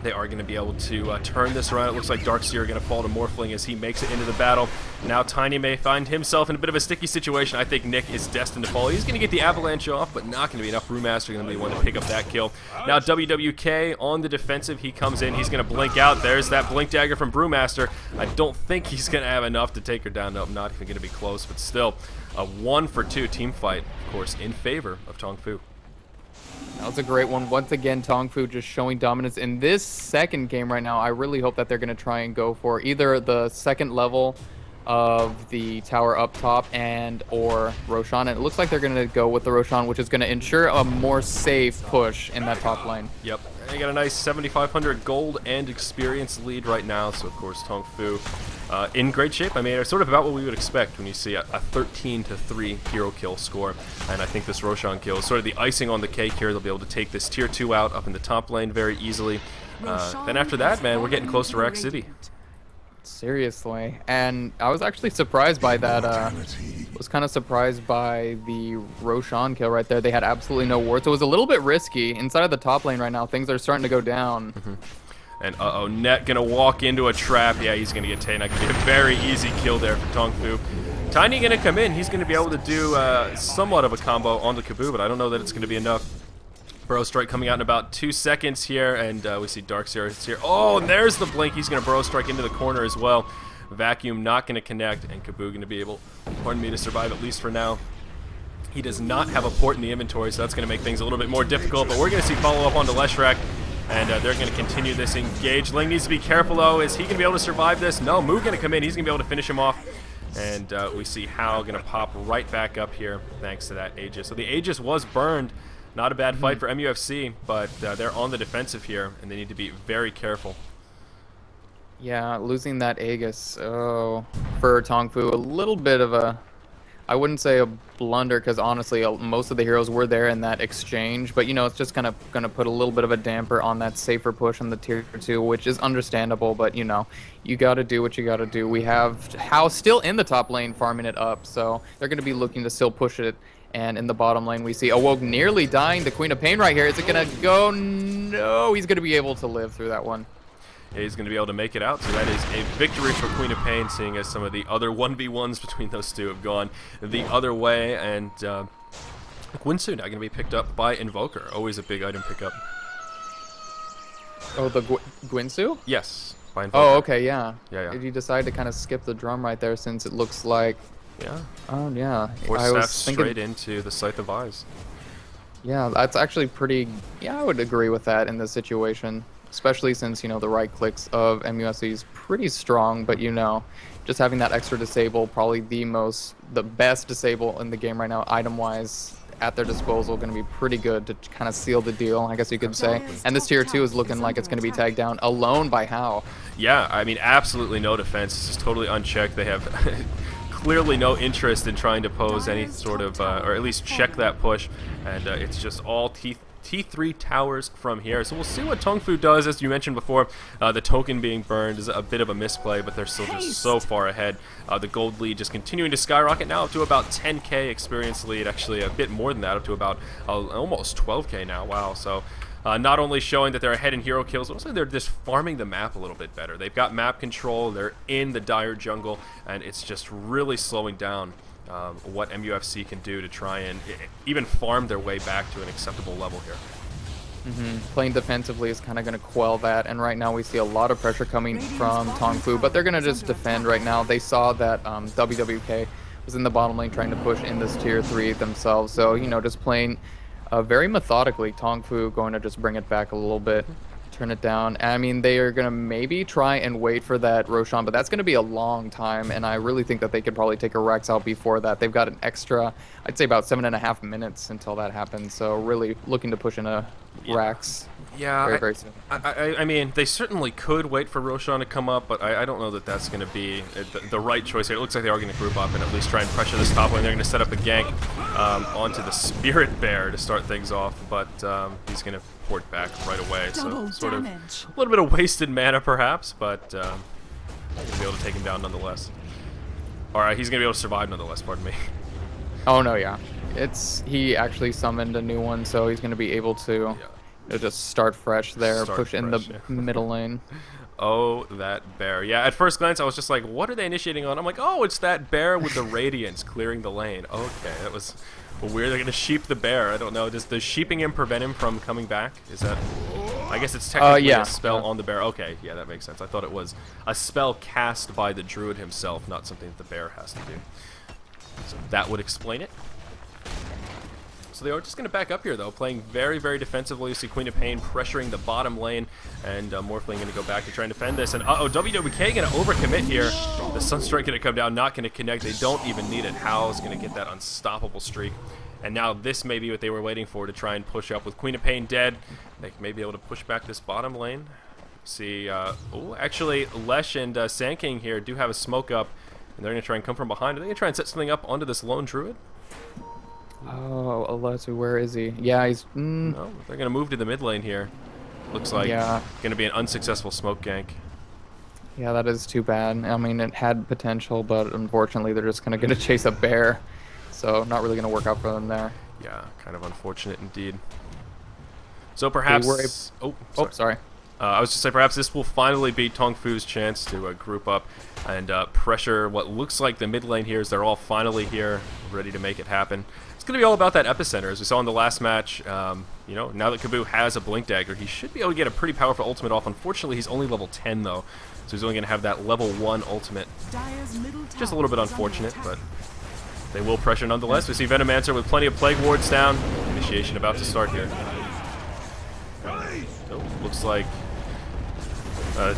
they are going to be able to turn this around. It looks like Darkseer going to fall to Morphling as he makes it into the battle. Now Tiny may find himself in a bit of a sticky situation. I think Nick is destined to fall. He's going to get the Avalanche off, but not going to be enough. Brewmaster going to be the one to pick up that kill. Now WWK on the defensive. He comes in. He's going to blink out. There's that Blink Dagger from Brewmaster. I don't think he's going to have enough to take her down. Nope, not even going to be close, but still a 1-for-2 team fight, of course, in favor of TongFu. That was a great one. Once again, TongFu just showing dominance in this second game right now. I really hope that they're going to try and go for either the second level of the tower up top and or Roshan. And it looks like they're going to go with the Roshan, which is going to ensure a more safe push in that top lane. Yep. They got a nice 7,500 gold and experience lead right now. So, of course, TongFu in great shape. I mean, it's sort of about what we would expect when you see a 13-3 hero kill score. And I think this Roshan kill is sort of the icing on the cake here. They'll be able to take this tier 2 out up in the top lane very easily. Then after that, man, we're getting close to Rack City. Seriously. And I was actually surprised by that. Was kind of surprised by the Roshan kill right there. They had absolutely no ward, so it was a little bit risky. Inside of the top lane right now, things are starting to go down. And uh-oh, Net gonna walk into a trap. Yeah, he's gonna get taken. That could be a very easy kill there for TongFu. Tiny gonna come in. He's gonna be able to do somewhat of a combo on the Kabu, but I don't know that it's gonna be enough. Burrow Strike coming out in about 2 seconds here, and we see Dark Zyori here. Oh, and there's the blink. He's gonna Burrow Strike into the corner as well. Vacuum not gonna connect, and Kabu gonna be able, pardon me, to survive at least for now. He does not have a port in the inventory, so that's gonna make things a little bit more difficult, but we're gonna see follow-up onto Leshrac. And they're going to continue this engage. Ling needs to be careful, though. Is he going to be able to survive this? No, Moo going to come in. He's going to be able to finish him off. And we see Hao going to pop right back up here thanks to that Aegis. So the Aegis was burned. Not a bad fight for MUFC, but they're on the defensive here, and they need to be very careful. Yeah, losing that Aegis for TongFu, a little bit of a... I wouldn't say a blunder, because honestly, most of the heroes were there in that exchange. But, you know, it's just kind of going to put a little bit of a damper on that safer push on the tier 2, which is understandable. But, you know, you got to do what you got to do. We have Hao still in the top lane farming it up, so they're going to be looking to still push it. And in the bottom lane, we see Awoke nearly dying. The Queen of Pain right here. Is it going to go? No, he's going to be able to live through that one. Yeah, he's going to be able to make it out, so that is a victory for Queen of Pain, seeing as some of the other 1v1s between those two have gone the other way, and Gosu now going to be picked up by Invoker, always a big item pickup. Oh, the Gosu? Yes, by Invoker. Oh, okay, yeah. Yeah. Did you decide to kind of skip the drum right there, since it looks like... Yeah. Oh, yeah. Or staff straight into the Scythe of Eyes. Yeah, that's actually pretty... Yeah, I would agree with that in this situation. Especially since, you know, the right clicks of MUFC is pretty strong, but, you know, just having that extra disable, probably the best disable in the game right now, item-wise, at their disposal, going to be pretty good to kind of seal the deal, I guess you could say. And this tier 2 is looking like it's going to be tagged down alone by Hao. Yeah, I mean, absolutely no defense. This is totally unchecked. They have clearly no interest in trying to pose any sort of, or at least check that push, and it's just all T3 towers from here. So we'll see what TongFu does. As you mentioned before, the token being burned is a bit of a misplay, but they're still just so far ahead. The gold lead just continuing to skyrocket now up to about 10k experience lead, actually a bit more than that, up to about almost 12k now. Wow. So not only showing that they're ahead in hero kills, but also they're just farming the map a little bit better. They've got map control, they're in the dire jungle, and it's just really slowing down what MUFC can do to try and even farm their way back to an acceptable level here. Playing defensively is kind of going to quell that, and right now we see a lot of pressure coming from TongFu, but they're going to just defend right now. They saw that WWK was in the bottom lane trying to push in this tier 3 themselves, so, you know, just playing very methodically. TongFu going to just bring it back a little bit, turn it down. I mean, they are going to maybe try and wait for that Roshan, but that's going to be a long time, and I really think that they could probably take a Rex out before that. They've got an extra, I'd say about 7.5 minutes until that happens, so really looking to push in a Rex. Yeah, very soon. I mean, they certainly could wait for Roshan to come up, but I don't know that that's going to be the right choice here. It looks like they are going to group up and at least try and pressure this top lane. They're going to set up a gank onto the Spirit Bear to start things off, but he's going to port back right away. So sort of a little bit of wasted mana perhaps, but he's going to be able to take him down nonetheless. Alright, he's going to be able to survive nonetheless, pardon me. Oh no, yeah. He actually summoned a new one, so he's going to be able to... Yeah. It'll just start fresh there, push in the middle lane. Oh, that bear. Yeah, at first glance, I was just like, what are they initiating on? I'm like, oh, it's that bear with the radiance clearing the lane. Okay, that was weird. They're going to sheep the bear. I don't know. Does sheeping him prevent him from coming back? Is that... I guess it's technically a spell on the bear. Okay, yeah, that makes sense. I thought it was a spell cast by the druid himself, not something that the bear has to do. So that would explain it. So they are just going to back up here, though, playing very, very defensively. You see Queen of Pain pressuring the bottom lane, and Morphling going to go back to try and defend this. And uh-oh, WWK going to overcommit here. The Sunstrike going to come down, not going to connect. They don't even need it. Hal's going to get that unstoppable streak. And now this may be what they were waiting for to try and push up. With Queen of Pain dead, they may be able to push back this bottom lane. See, oh, actually, Lesh and Sand King here do have a smoke up, and they're going to try and come from behind. Are they going to try and set something up onto this lone druid? Oh, Alesu, where is he? Yeah, he's... No, they're going to move to the mid lane here. Looks like going to be an unsuccessful smoke gank. Yeah, that is too bad. I mean, it had potential, but unfortunately they're just going to chase a bear. So not really going to work out for them there. Yeah, kind of unfortunate indeed. So perhaps... sorry. I was just saying, perhaps this will finally be TongFu's chance to group up and pressure what looks like the mid lane here, as they're all finally here, ready to make it happen. It's going to be all about that epicenter, as we saw in the last match. You know, now that Kabu has a Blink Dagger, he should be able to get a pretty powerful ultimate off. Unfortunately, he's only level 10, though, so he's only going to have that level 1 ultimate. Just a little bit unfortunate, but they will pressure nonetheless. We see Venomancer with plenty of Plague Wards down. Initiation about to start here. So, looks like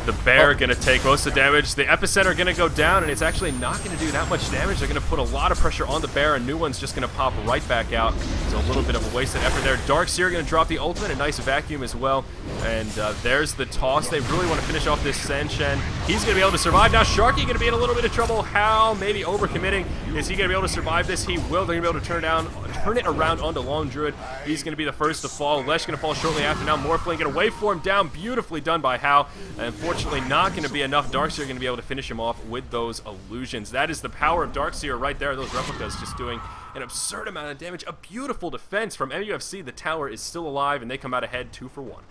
the bear going to take most of the damage. The epicenter going to go down, and it's actually not going to do that much damage. They're going to put a lot of pressure on the bear. A new one's just going to pop right back out. So a little bit of a wasted effort there. Darkseer going to drop the ultimate, a nice vacuum as well. And there's the toss. They really want to finish off this Sanshen. He's going to be able to survive. Now Sharky going to be in a little bit of trouble. How? Maybe overcommitting. Is he going to be able to survive this? He will. They're going to be able to turn it around onto Long Druid. He's going to be the first to fall. Lesh going to fall shortly after. Now Morphling going to waveform down. Beautifully done by Hao. Unfortunately, not going to be enough. Darkseer going to be able to finish him off with those illusions. That is the power of Darkseer right there. Those replicas just doing an absurd amount of damage. A beautiful defense from MUFC. The tower is still alive, and they come out ahead 2 for 1.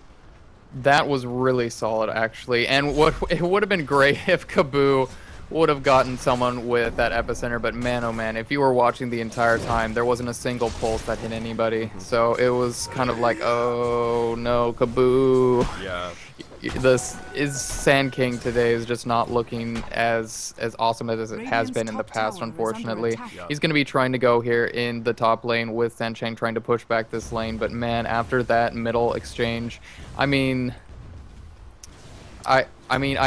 That was really solid, actually. And it would have been great if Kabu would have gotten someone with that epicenter, but man, oh man, if you were watching the entire time, there wasn't a single pulse that hit anybody. So it was kind of like, oh no, Kabu. Yeah. This is Sand King today is just not looking as awesome as it has been in the past, unfortunately. He's going to be trying to go here in the top lane with Sansheng trying to push back this lane, but man, after that middle exchange, I mean, I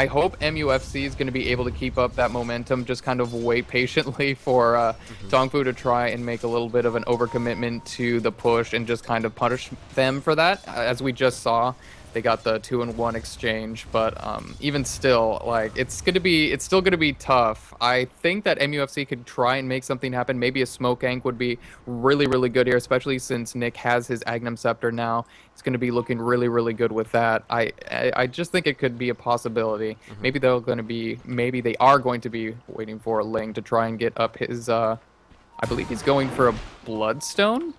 hope MUFC is going to be able to keep up that momentum, just kind of wait patiently for TongFu to try and make a little bit of an overcommitment to the push and just kind of punish them for that. As we just saw, they got the 2-in-1 exchange, but even still, like, it's still going to be tough. I think that MUFC could try and make something happen. Maybe a smoke gank would be really, really good here, especially since Nick has his Agnum Scepter now. It's going to be looking really, really good with that. I just think it could be a possibility. Maybe they are going to be waiting for Ling to try and get up his, I believe he's going for a Bloodstone?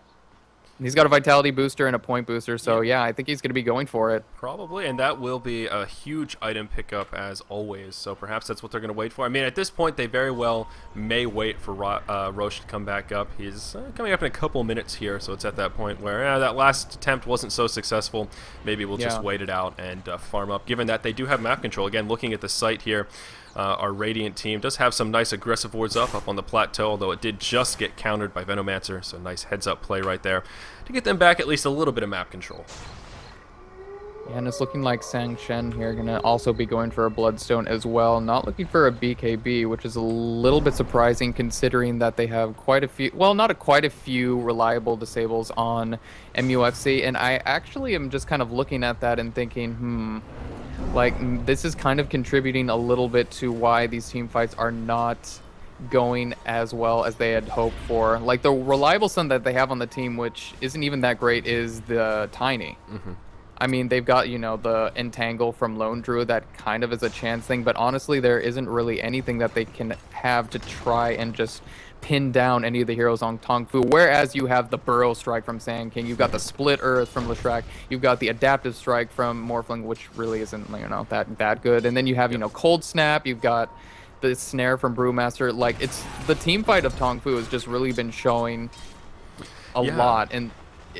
He's got a vitality booster and a point booster, so yeah, I think he's going to be going for it. Probably, and that will be a huge item pickup as always, so perhaps that's what they're going to wait for. I mean, at this point, they very well may wait for Roche to come back up. He's coming up in a couple minutes here, so it's at that point where that last attempt wasn't so successful. Maybe we'll just wait it out and farm up, given that they do have map control. Again, looking at the site here, our Radiant team does have some nice aggressive wards up on the plateau, although it did just get countered by Venomancer, so nice heads-up play right there to get them back at least a little bit of map control. Yeah, and it's looking like Sangshen here going to also be going for a Bloodstone as well, not looking for a BKB, which is a little bit surprising considering that they have quite a few, well, not quite a few reliable disables on MUFC, and I actually am just kind of looking at that and thinking, like, this is kind of contributing a little bit to why these team fights are not going as well as they had hoped for. Like, the reliable son that they have on the team, which isn't even that great, is the Tiny. I mean, they've got, you know, the Entangle from Lone Druid that kind of is a chance thing, but honestly, there isn't really anything that they can have to try and just pin down any of the heroes on TongFu, whereas you have the Burrow Strike from Sand King, you've got the Split Earth from Leshrac, you've got the Adaptive Strike from Morphling, which really isn't, you know, that good, and then you have, you know, Cold Snap, you've got the Snare from Brewmaster. Like, it's the team fight of TongFu has just really been showing a lot, and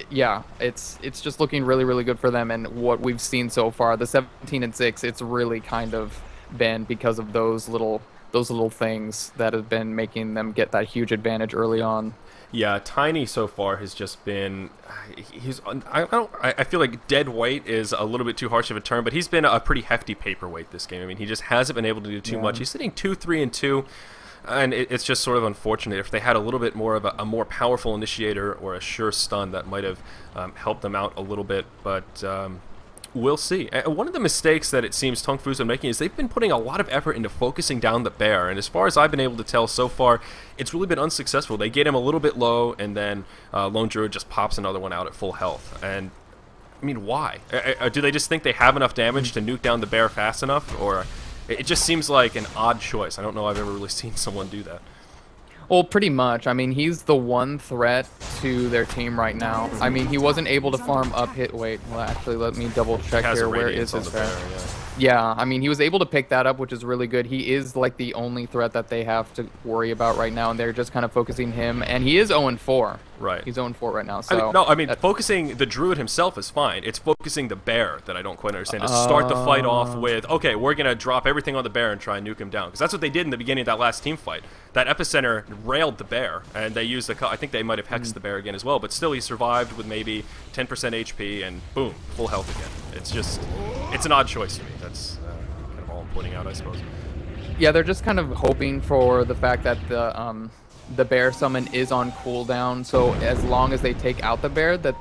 yeah, it's just looking really, really good for them. And what we've seen so far, the 17-6, it's really kind of been because of those little things that have been making them get that huge advantage early on. Yeah, Tiny so far has just been, I feel like dead weight is a little bit too harsh of a term, but he's been a pretty hefty paperweight this game. I mean, he just hasn't been able to do too much. He's sitting 2-3-2, and it's just sort of unfortunate. If they had a little bit more of a more powerful initiator or a sure stun, that might have helped them out a little bit, but we'll see. One of the mistakes that it seems TongFu's been making is they've been putting a lot of effort into focusing down the bear, and as far as I've been able to tell so far, it's really been unsuccessful. They get him a little bit low, and then Lone Druid just pops another one out at full health. And I mean, why? Do they just think they have enough damage to nuke down the bear fast enough, or it just seems like an odd choice? I don't know I've ever really seen someone do that. Well, pretty much. I mean, he's the one threat to their team right now. I mean, he wasn't able to farm up hit weight. Well, actually, let me double check here. Where is his bear? Yeah, I mean, he was able to pick that up, which is really good. He is like the only threat that they have to worry about right now, and they're just kind of focusing him. And he is 0-4. Right. He's 0-4 right now. So I mean, focusing the Druid himself is fine. It's focusing the bear that I don't quite understand. To start the fight off with, okay, we're going to drop everything on the bear and try and nuke him down. Because that's what they did in the beginning of that last team fight. That Epicenter railed the bear, and they used I think they might have hexed the bear again as well, but still he survived with maybe 10% HP, and boom, full health again. It's just, it's an odd choice to me. That's kind of all I'm pointing out, I suppose. Yeah, they're just kind of hoping for the fact that the bear summon is on cooldown, so as long as they take out the bear, that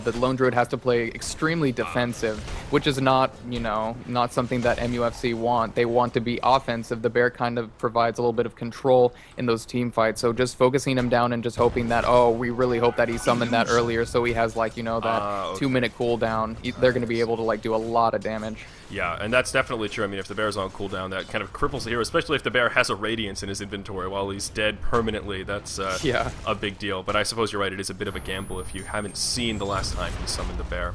the Lone Druid has to play extremely defensive, which is not, you know, not something that MUFC want. They want to be offensive. The bear kind of provides a little bit of control in those team fights, so just focusing him down and just hoping that, oh, we really hope that he summoned that earlier, so he has, like, you know, that 2-minute cooldown. They're going to be able to, like, do a lot of damage. Yeah, and that's definitely true. I mean, if the bear's on cooldown, that kind of cripples the hero, especially if the bear has a Radiance in his inventory while he's dead permanently. That's a big deal. But I suppose you're right, it is a bit of a gamble if you haven't seen the last time he summoned the bear.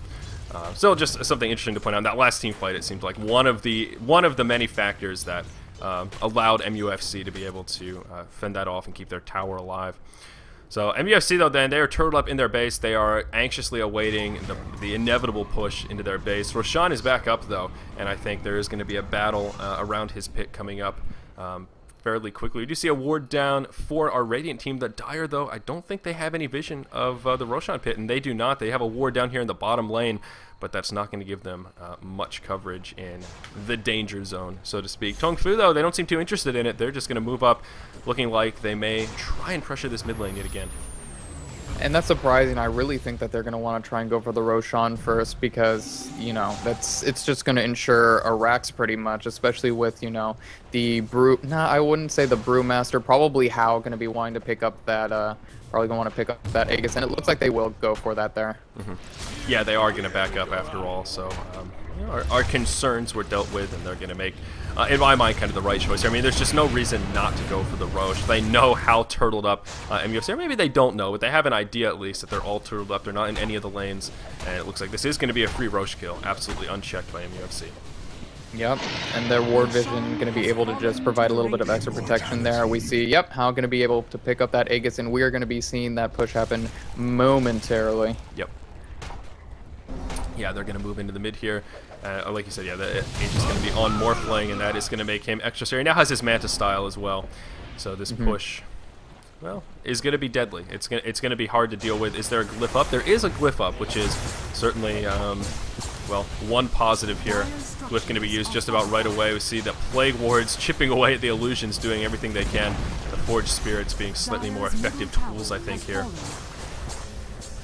Still, just something interesting to point out. That last team fight, it seems like one of the many factors that allowed MUFC to be able to fend that off and keep their tower alive. So MUFC, though, then, they are turtled up in their base. They are anxiously awaiting the inevitable push into their base. Roshan is back up, though, and I think there is going to be a battle around his pit coming up fairly quickly. We do see a ward down for our Radiant team. The Dire, though, I don't think they have any vision of the Roshan pit, and they do not. They have a ward down here in the bottom lane, but that's not going to give them much coverage in the danger zone, so to speak. TongFu, though, they don't seem too interested in it. They're just going to move up, looking like they may try and pressure this mid lane yet again. And that's surprising. I really think that they're going to want to try and go for the Roshan first because, you know, it's just going to ensure a Rax pretty much, especially with, you know, the Brew... Nah, I wouldn't say the Brewmaster. Probably How going to be wanting to pick up that... probably going to want to pick up that Aegis, and it looks like they will go for that there. Yeah, they are going to back up after all, so you know, our concerns were dealt with, and they're going to make, in my mind, kind of the right choice here. I mean, there's just no reason not to go for the Roche. They know how turtled up MUFC, or maybe they don't know, but they have an idea at least that they're all turtled up. They're not in any of the lanes, and it looks like this is going to be a free Roche kill, absolutely unchecked by MUFC. Yep, and their ward vision going to be able to just provide a little bit of extra protection there. We see, yep, How going to be able to pick up that Aegis, and we are going to be seeing that push happen momentarily. Yep. Yeah, they're going to move into the mid here. Like you said, yeah, the Aegis is going to be on Morphling, and that is going to make him extra scary. He now has his Manta style as well, so this push, well, is going to be deadly. It's going to be hard to deal with. Is there a glyph up? There is a glyph up, which is certainly, well, one positive here. Glyph going to be used just about right away. We see the Plague Wards chipping away at the illusions, doing everything they can. The Forged Spirits being slightly more effective tools, I think, here.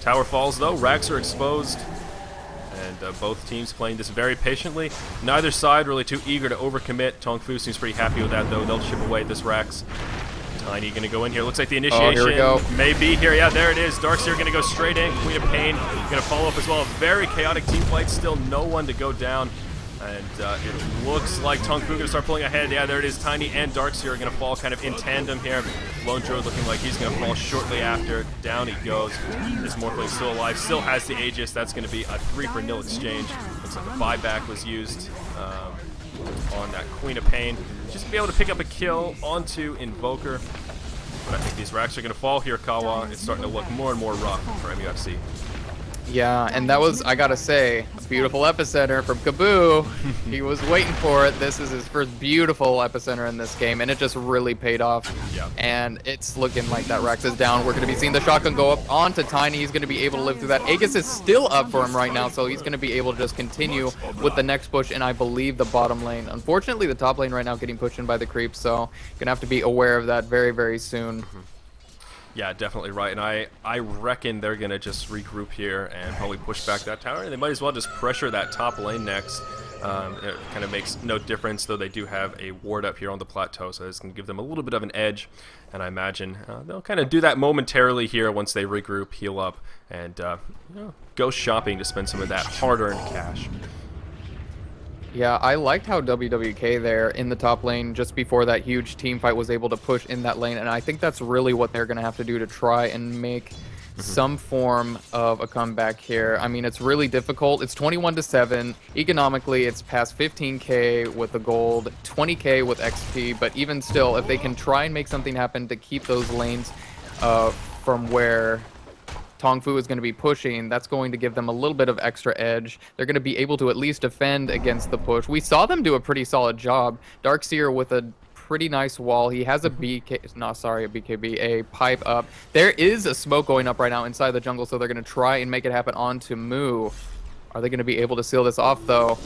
Tower falls, though. Racks are exposed. And both teams playing this very patiently. Neither side really too eager to overcommit. TongFu seems pretty happy with that, though. They'll chip away at this Rax. Tiny going to go in here. Looks like the initiation may be here. Yeah, there it is. Darkseer going to go straight in. Queen of Pain going to follow up as well. Very chaotic team fight. Still no one to go down. And it looks like TongFu going to start pulling ahead. Yeah, there it is. Tiny and Darkseer are going to fall kind of in tandem here. Lone Druid looking like he's going to fall shortly after. Down he goes. This Morphling still alive. Still has the Aegis. That's going to be a 3-for-0 exchange. Looks like the buyback was used on that Queen of Pain. Just to be able to pick up a kill onto Invoker. But I think these Racks are going to fall here, Kawa. It's starting to look more and more rough for MUFC. Yeah, and that was, I gotta say, a beautiful epicenter from Kaboo. He was waiting for it. This is his first beautiful epicenter in this game, and it just really paid off. Yeah. And it's looking like that Rex is down. We're going to be seeing the shotgun go up onto Tiny. He's going to be able to live through that. Aegis is still up for him right now, so he's going to be able to just continue with the next push, and I believe the bottom lane. Unfortunately, the top lane right now getting pushed in by the creeps, so going to have to be aware of that very, very soon. Yeah, definitely right, and I reckon they're going to just regroup here and probably push back that tower, and they might as well just pressure that top lane next. It kind of makes no difference, though they do have a ward up here on the plateau, so it's going to give them a little bit of an edge, and I imagine they'll kind of do that momentarily here once they regroup, heal up, and you know, go shopping to spend some of that hard-earned cash. Yeah, I liked how WWK there in the top lane just before that huge team fight was able to push in that lane, and I think that's really what they're going to have to do to try and make some form of a comeback here. I mean, it's really difficult. It's 21-7. Economically, it's past 15k with the gold, 20k with XP, but even still, if they can try and make something happen to keep those lanes from where TongFu is going to be pushing, that's going to give them a little bit of extra edge. They're going to be able to at least defend against the push. We saw them do a pretty solid job. Darkseer with a pretty nice wall. He has a BKB, a pipe up. There is a smoke going up right now inside the jungle, so they're going to try and make it happen onto Mu. Are they going to be able to seal this off, though?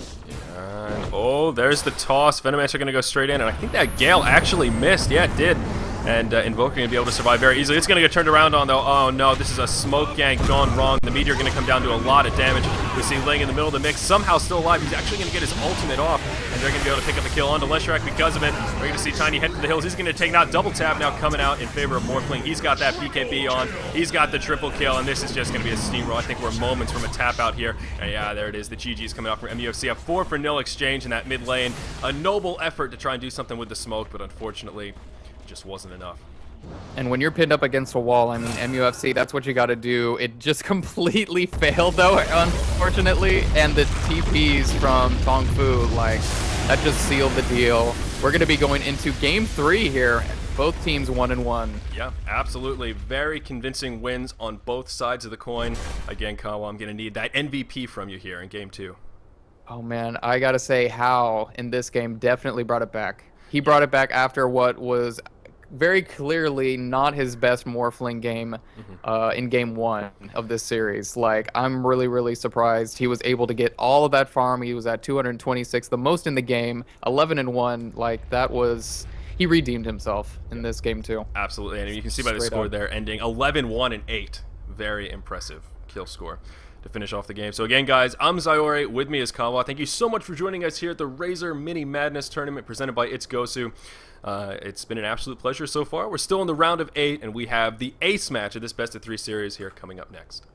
And, oh, there's the toss. Venomancer are going to go straight in, and I think that Gale actually missed. Yeah, it did. And Invoker going to be able to survive very easily. It's going to get turned around on, though. Oh, no, this is a smoke gank gone wrong. The Meteor going to come down to a lot of damage. We see Ling in the middle of the mix, somehow still alive. He's actually going to get his ultimate off, and they're going to be able to pick up the kill onto Leshrac because of it. We're going to see Tiny head for the hills. He's going to take out double tap now coming out in favor of Morphling. He's got that BKB on. He's got the triple kill, and this is just going to be a steamroll. I think we're moments from a tap out here. And yeah, there it is. The GG's coming out from MUFC. A 4-for-0 exchange in that mid lane. A noble effort to try and do something with the smoke, but unfortunately, just wasn't enough. And when you're pinned up against a wall, I mean, MUFC, that's what you got to do. It just completely failed, though, unfortunately. And the TPs from TongFu, like, that just sealed the deal. We're going to be going into Game 3 here. Both teams 1-1. Yeah, absolutely. Very convincing wins on both sides of the coin. Again, Kawa, I'm going to need that MVP from you here in Game 2. Oh, man, I got to say, Hao in this game definitely brought it back. He brought it back after what was very clearly not his best Morphling game in Game 1 of this series. Like, I'm really, really surprised he was able to get all of that farm. He was at 226, the most in the game, 11-1. Like, that was... He redeemed himself in this game, too. Absolutely, and you can see by the score there ending 11-1-8. Very impressive kill score to finish off the game. So again, guys, I'm Zyori. With me is Kawa. Thank you so much for joining us here at the Razer Mini Madness Tournament presented by It's Gosu. It's been an absolute pleasure so far. We're still in the round of 8, and we have the ace match of this best-of-3 series here coming up next.